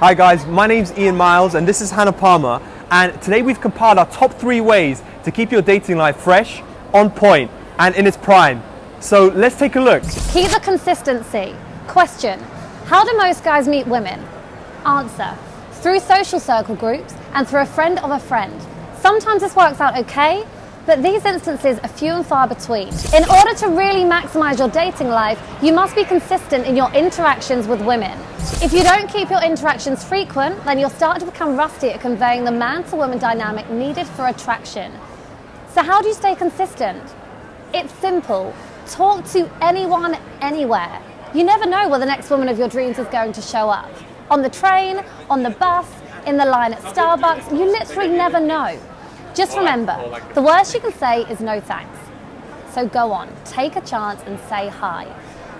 Hi guys, my name's Iain Myles and this is Hannah Palmer, and today we've compiled our top 3 ways to keep your dating life fresh, on point and in its prime. So let's take a look. Keep the consistency. Question: how do most guys meet women? Answer: through social circle groups and through a friend of a friend. Sometimes this works out okay, but these instances are few and far between. In order to really maximize your dating life, you must be consistent in your interactions with women. If you don't keep your interactions frequent, then you'll start to become rusty at conveying the man-to-woman dynamic needed for attraction. So how do you stay consistent? It's simple. Talk to anyone, anywhere. You never know where the next woman of your dreams is going to show up. On the train, on the bus, in the line at Starbucks, you literally never know. Just remember, the worst you can say is no thanks. So go on, take a chance and say hi.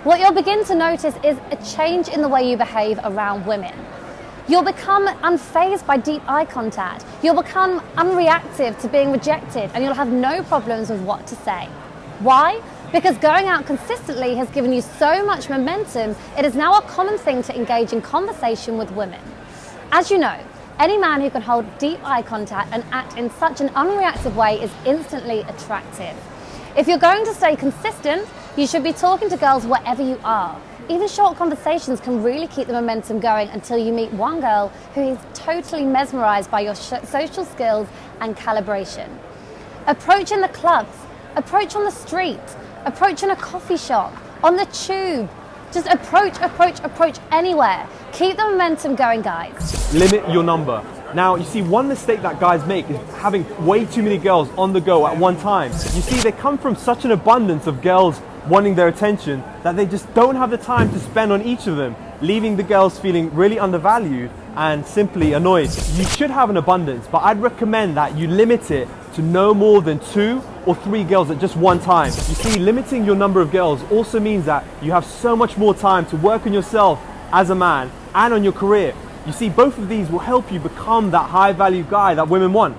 What you'll begin to notice is a change in the way you behave around women. You'll become unfazed by deep eye contact. You'll become unreactive to being rejected, and you'll have no problems with what to say. Why? Because going out consistently has given you so much momentum, it is now a common thing to engage in conversation with women. As you know, any man who can hold deep eye contact and act in such an unreactive way is instantly attractive. If you're going to stay consistent, you should be talking to girls wherever you are. Even short conversations can really keep the momentum going until you meet one girl who is totally mesmerized by your social skills and calibration. Approach in the clubs, approach on the street, approach in a coffee shop, on the tube. Just approach anywhere. Keep the momentum going, guys. Limit your number. Now, you see, one mistake that guys make is having way too many girls on the go at one time. You see, they come from such an abundance of girls wanting their attention that they just don't have the time to spend on each of them, leaving the girls feeling really undervalued and simply annoyed. You should have an abundance, but I'd recommend that you limit it to no more than 2 or 3 girls at just one time. You see, limiting your number of girls also means that you have so much more time to work on yourself as a man and on your career. You see, both of these will help you become that high value guy that women want.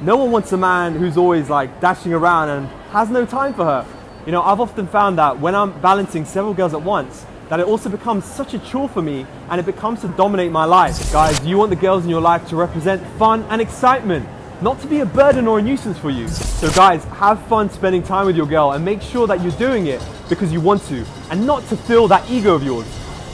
No one wants a man who's always like dashing around and has no time for her. You know, I've often found that when I'm balancing several girls at once, that it also becomes such a chore for me and it becomes to dominate my life. Guys, you want the girls in your life to represent fun and excitement, not to be a burden or a nuisance for you. So guys, have fun spending time with your girl and make sure that you're doing it because you want to and not to fill that ego of yours.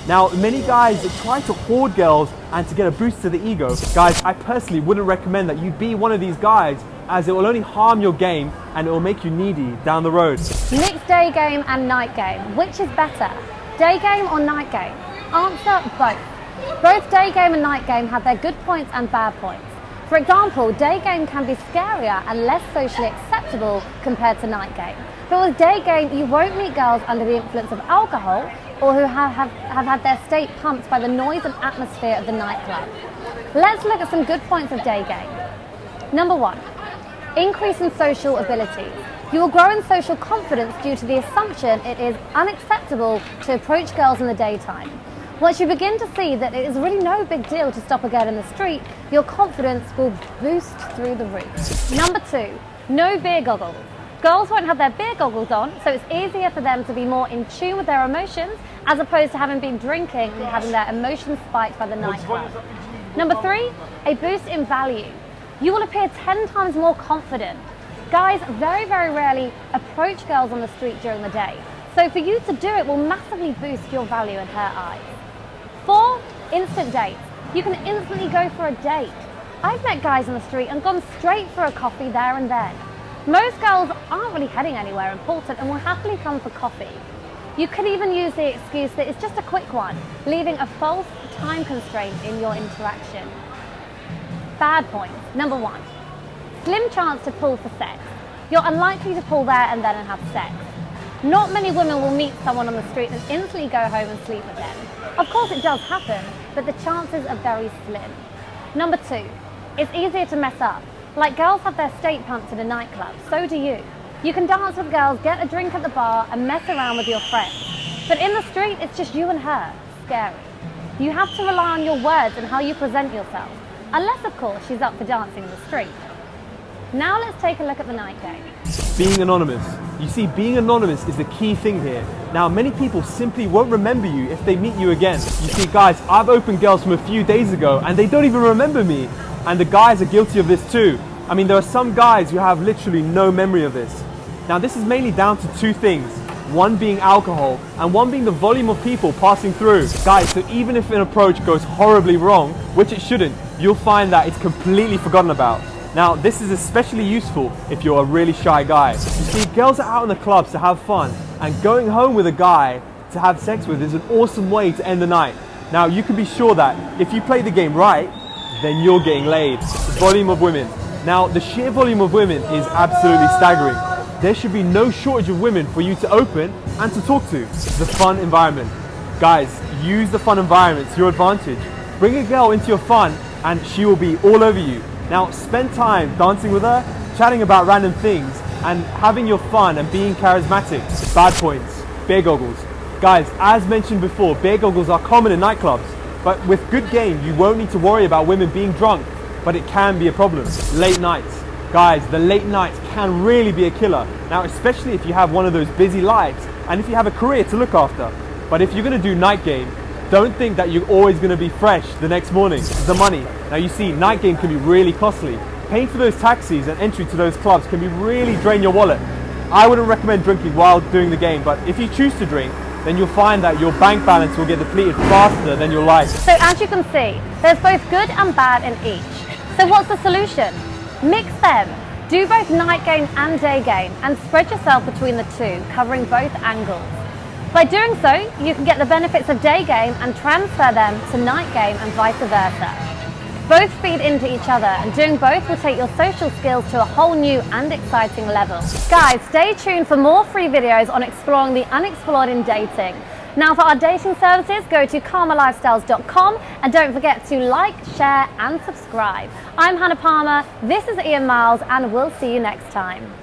Now, many guys try to hoard girls and to get a boost to the ego. Guys, I personally wouldn't recommend that you be one of these guys, as it will only harm your game and it will make you needy down the road. Mixed day game and night game. Which is better? Day game or night game? Answer: both. Both day game and night game have their good points and bad points. For example, day game can be scarier and less socially acceptable compared to night game. But with day game, you won't meet girls under the influence of alcohol or who have had their state pumped by the noise and atmosphere of the nightclub. Let's look at some good points of day game. Number 1, increase in social abilities. You will grow in social confidence due to the assumption it is unacceptable to approach girls in the daytime. Once you begin to see that it is really no big deal to stop a girl in the street, your confidence will boost through the roof. Number 2, no beer goggles. Girls won't have their beer goggles on, so it's easier for them to be more in tune with their emotions as opposed to having been drinking and having their emotions spiked by the nightclub. Number 3, a boost in value. You will appear 10 times more confident. Guys very rarely approach girls on the street during the day, so for you to do it will massively boost your value in her eyes. 4, instant dates. You can instantly go for a date. I've met guys on the street and gone straight for a coffee there and then. Most girls aren't really heading anywhere important and will happily come for coffee. You could even use the excuse that it's just a quick one, leaving a false time constraint in your interaction. Bad points. Number 1, slim chance to pull for sex. You're unlikely to pull there and then and have sex. Not many women will meet someone on the street and instantly go home and sleep with them. Of course it does happen, but the chances are very slim. Number 2, it's easier to mess up. Like girls have their state pumped in a nightclub, so do you. You can dance with girls, get a drink at the bar and mess around with your friends. But in the street, it's just you and her. Scary. You have to rely on your words and how you present yourself. Unless, of course, she's up for dancing in the street. Now let's take a look at the night game. Being anonymous. You see, being anonymous is the key thing here. Now, many people simply won't remember you if they meet you again. You see, guys, I've opened girls from a few days ago and they don't even remember me. And the guys are guilty of this too. I mean, there are some guys who have literally no memory of this. Now, this is mainly down to two things. One being alcohol and one being the volume of people passing through. Guys, so even if an approach goes horribly wrong, which it shouldn't, you'll find that it's completely forgotten about. Now, this is especially useful if you're a really shy guy. You see, girls are out in the clubs to have fun, and going home with a guy to have sex with is an awesome way to end the night. Now, you can be sure that if you play the game right, then you're getting laid. The volume of women. Now, the sheer volume of women is absolutely staggering. There should be no shortage of women for you to open and to talk to. The fun environment. Guys, use the fun environment to your advantage. Bring a girl into your fun and she will be all over you. Now, spend time dancing with her, chatting about random things, and having your fun and being charismatic. Bad points. Beer goggles. Guys, as mentioned before, beer goggles are common in nightclubs, but with good game, you won't need to worry about women being drunk, but it can be a problem. Late nights. Guys, the late nights can really be a killer. Now, especially if you have one of those busy lives, and if you have a career to look after. But if you're gonna do night game, don't think that you're always going to be fresh the next morning. The money. Now you see, night game can be really costly. Paying for those taxis and entry to those clubs can be really drain your wallet. I wouldn't recommend drinking while doing the game, but if you choose to drink, then you'll find that your bank balance will get depleted faster than your life. So as you can see, there's both good and bad in each. So what's the solution? Mix them. Do both night game and day game and spread yourself between the two, covering both angles. By doing so, you can get the benefits of day game and transfer them to night game and vice versa. Both feed into each other, and doing both will take your social skills to a whole new and exciting level. Guys, stay tuned for more free videos on exploring the unexplored in dating. Now for our dating services, go to Kamalifestyles.com and don't forget to like, share and subscribe. I'm Hannah Palmer, this is Iain Myles, and we'll see you next time.